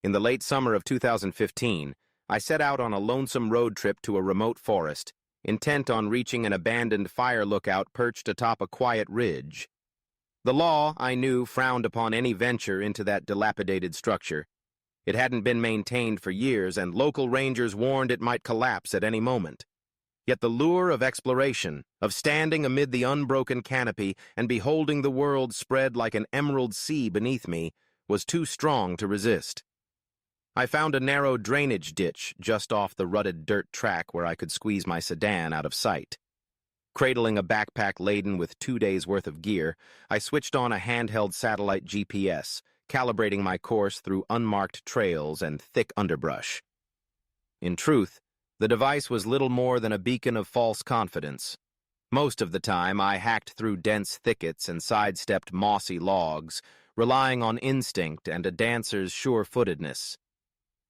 In the late summer of 2015, I set out on a lonesome road trip to a remote forest, intent on reaching an abandoned fire lookout perched atop a quiet ridge. The law, I knew, frowned upon any venture into that dilapidated structure. It hadn't been maintained for years, and local rangers warned it might collapse at any moment. Yet the lure of exploration, of standing amid the unbroken canopy and beholding the world spread like an emerald sea beneath me, was too strong to resist. I found a narrow drainage ditch just off the rutted dirt track where I could squeeze my sedan out of sight. Cradling a backpack laden with 2 days' worth of gear, I switched on a handheld satellite GPS, calibrating my course through unmarked trails and thick underbrush. In truth, the device was little more than a beacon of false confidence. Most of the time, I hacked through dense thickets and sidestepped mossy logs, relying on instinct and a dancer's sure-footedness.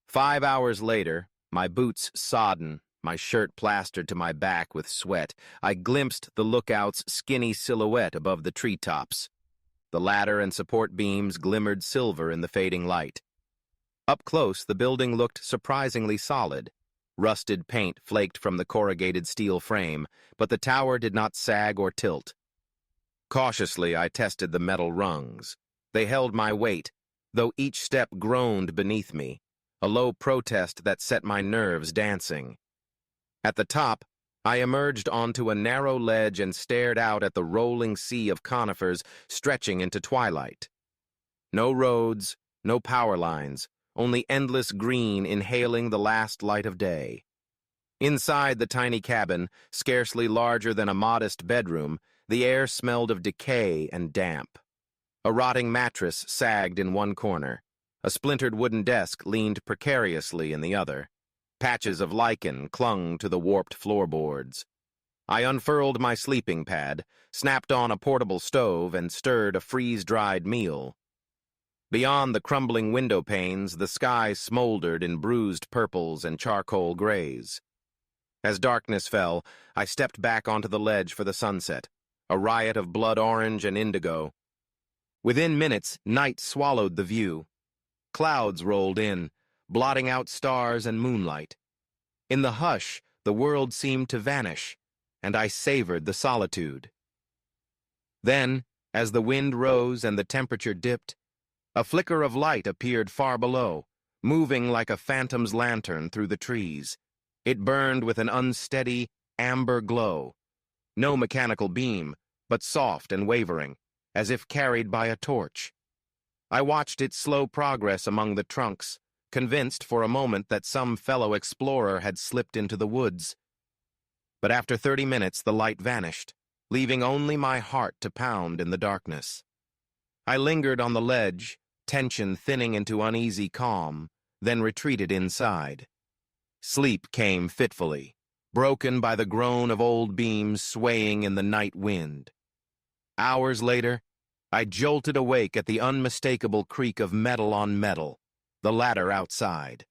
5 hours later, my boots sodden, my shirt plastered to my back with sweat, I glimpsed the lookout's skinny silhouette above the treetops. The ladder and support beams glimmered silver in the fading light. Up close, the building looked surprisingly solid. Rusted paint flaked from the corrugated steel frame, but the tower did not sag or tilt. Cautiously, I tested the metal rungs. They held my weight, though each step groaned beneath me, a low protest that set my nerves dancing. At the top, I emerged onto a narrow ledge and stared out at the rolling sea of conifers stretching into twilight. No roads, no power lines, only endless green inhaling the last light of day. Inside the tiny cabin, scarcely larger than a modest bedroom, the air smelled of decay and damp. A rotting mattress sagged in one corner. A splintered wooden desk leaned precariously in the other. Patches of lichen clung to the warped floorboards. I unfurled my sleeping pad, snapped on a portable stove, and stirred a freeze-dried meal. Beyond the crumbling window panes, the sky smoldered in bruised purples and charcoal grays. As darkness fell, I stepped back onto the ledge for the sunset, a riot of blood orange and indigo. Within minutes, night swallowed the view. Clouds rolled in, blotting out stars and moonlight. In the hush, the world seemed to vanish, and I savored the solitude. Then, as the wind rose and the temperature dipped, a flicker of light appeared far below, moving like a phantom's lantern through the trees. It burned with an unsteady, amber glow. No mechanical beam, but soft and wavering, as if carried by a torch. I watched its slow progress among the trunks, convinced for a moment that some fellow explorer had slipped into the woods. But after 30 minutes, the light vanished, leaving only my heart to pound in the darkness. I lingered on the ledge, tension thinning into uneasy calm, then retreated inside. Sleep came fitfully, broken by the groan of old beams swaying in the night wind. Hours later, I jolted awake at the unmistakable creak of metal on metal, the ladder outside.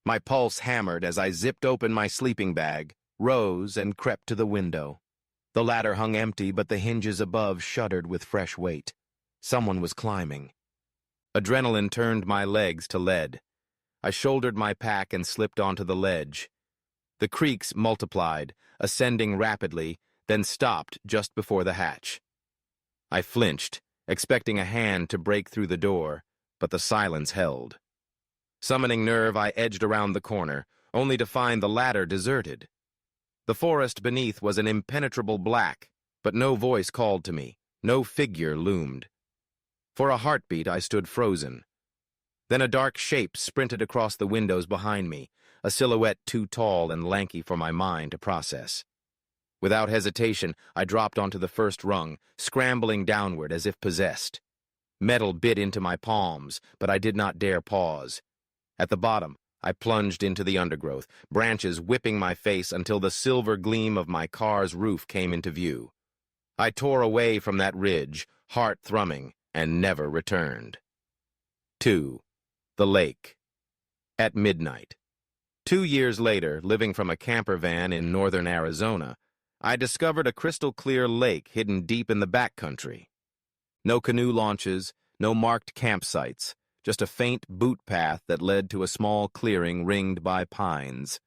My pulse hammered as I zipped open my sleeping bag, rose, and crept to the window. The ladder hung empty, but the hinges above shuddered with fresh weight. Someone was climbing. Adrenaline turned my legs to lead. I shouldered my pack and slipped onto the ledge. The creaks multiplied, ascending rapidly, then stopped just before the hatch. I flinched, expecting a hand to break through the door, but the silence held. Summoning nerve, I edged around the corner, only to find the ladder deserted. The forest beneath was an impenetrable black, but no voice called to me, no figure loomed. For a heartbeat, I stood frozen. Then a dark shape sprinted across the windows behind me, a silhouette too tall and lanky for my mind to process. Without hesitation, I dropped onto the first rung, scrambling downward as if possessed. Metal bit into my palms, but I did not dare pause. At the bottom, I plunged into the undergrowth, branches whipping my face until the silver gleam of my car's roof came into view. I tore away from that ridge, heart thrumming, and never returned. 2. The lake. At midnight. 2 years later, living from a camper van in northern Arizona, I discovered a crystal-clear lake hidden deep in the backcountry. No canoe launches, no marked campsites, just a faint boot path that led to a small clearing ringed by pines.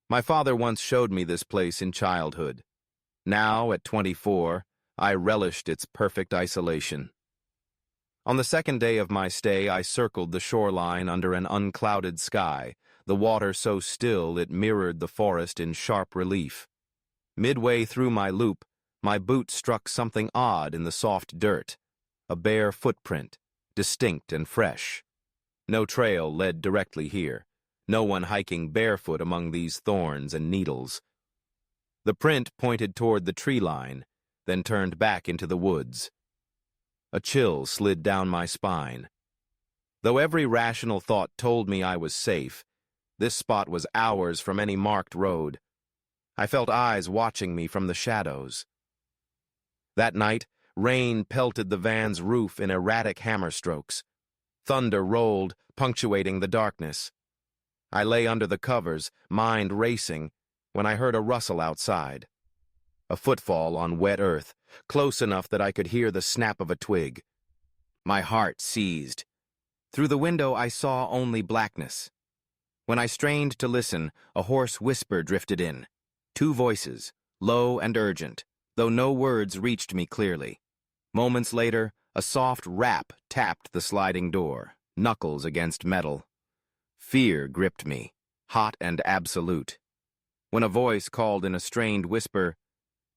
My father once showed me this place in childhood. Now, at 24, I relished its perfect isolation. On the second day of my stay, I circled the shoreline under an unclouded sky, the water so still it mirrored the forest in sharp relief. Midway through my loop, my boot struck something odd in the soft dirt, a bare footprint, distinct and fresh. No trail led directly here, no one hiking barefoot among these thorns and needles. The print pointed toward the tree line, then turned back into the woods. A chill slid down my spine. Though every rational thought told me I was safe, this spot was hours from any marked road. I felt eyes watching me from the shadows. That night, rain pelted the van's roof in erratic hammer strokes. Thunder rolled, punctuating the darkness. I lay under the covers, mind racing, when I heard a rustle outside. A footfall on wet earth, close enough that I could hear the snap of a twig. My heart seized. Through the window I saw only blackness. When I strained to listen, a hoarse whisper drifted in. Two voices, low and urgent, though no words reached me clearly. Moments later, a soft rap tapped the sliding door, knuckles against metal. Fear gripped me, hot and absolute. When a voice called in a strained whisper,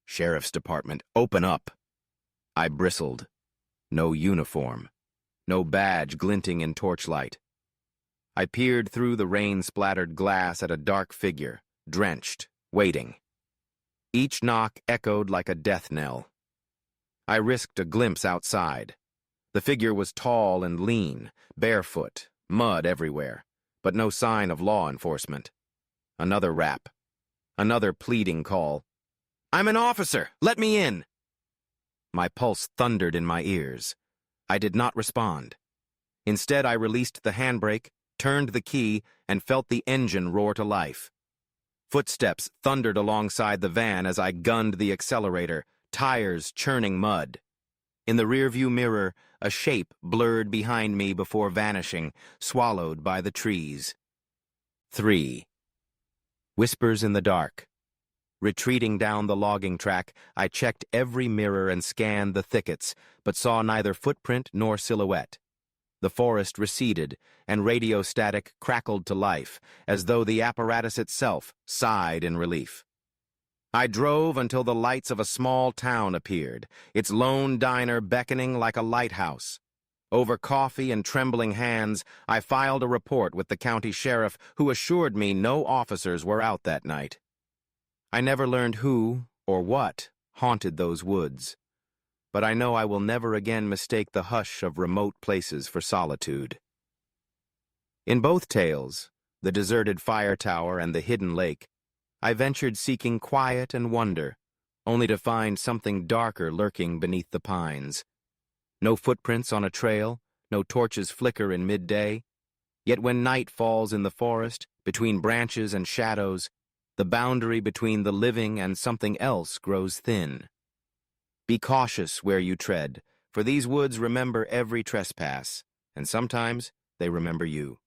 "Sheriff's Department, open up!" I bristled. No uniform. No badge glinting in torchlight. I peered through the rain-splattered glass at a dark figure, drenched, waiting. Each knock echoed like a death knell. I risked a glimpse outside. The figure was tall and lean, barefoot, mud everywhere, but no sign of law enforcement. Another rap. Another pleading call. "I'm an officer! Let me in!" My pulse thundered in my ears. I did not respond. Instead, I released the handbrake, turned the key, and felt the engine roar to life. Footsteps thundered alongside the van as I gunned the accelerator, tires churning mud. In the rearview mirror, a shape blurred behind me before vanishing, swallowed by the trees. 3. Whispers in the dark. Retreating down the logging track, I checked every mirror and scanned the thickets, but saw neither footprint nor silhouette. The forest receded, and radio static crackled to life, as though the apparatus itself sighed in relief. I drove until the lights of a small town appeared, its lone diner beckoning like a lighthouse. Over coffee and trembling hands, I filed a report with the county sheriff, who assured me no officers were out that night. I never learned who or what haunted those woods, but I know I will never again mistake the hush of remote places for solitude. In both tales, the deserted fire tower and the hidden lake, I ventured seeking quiet and wonder, only to find something darker lurking beneath the pines. No footprints on a trail, no torches flicker in midday, yet when night falls in the forest, between branches and shadows, the boundary between the living and something else grows thin. Be cautious where you tread, for these woods remember every trespass, and sometimes they remember you.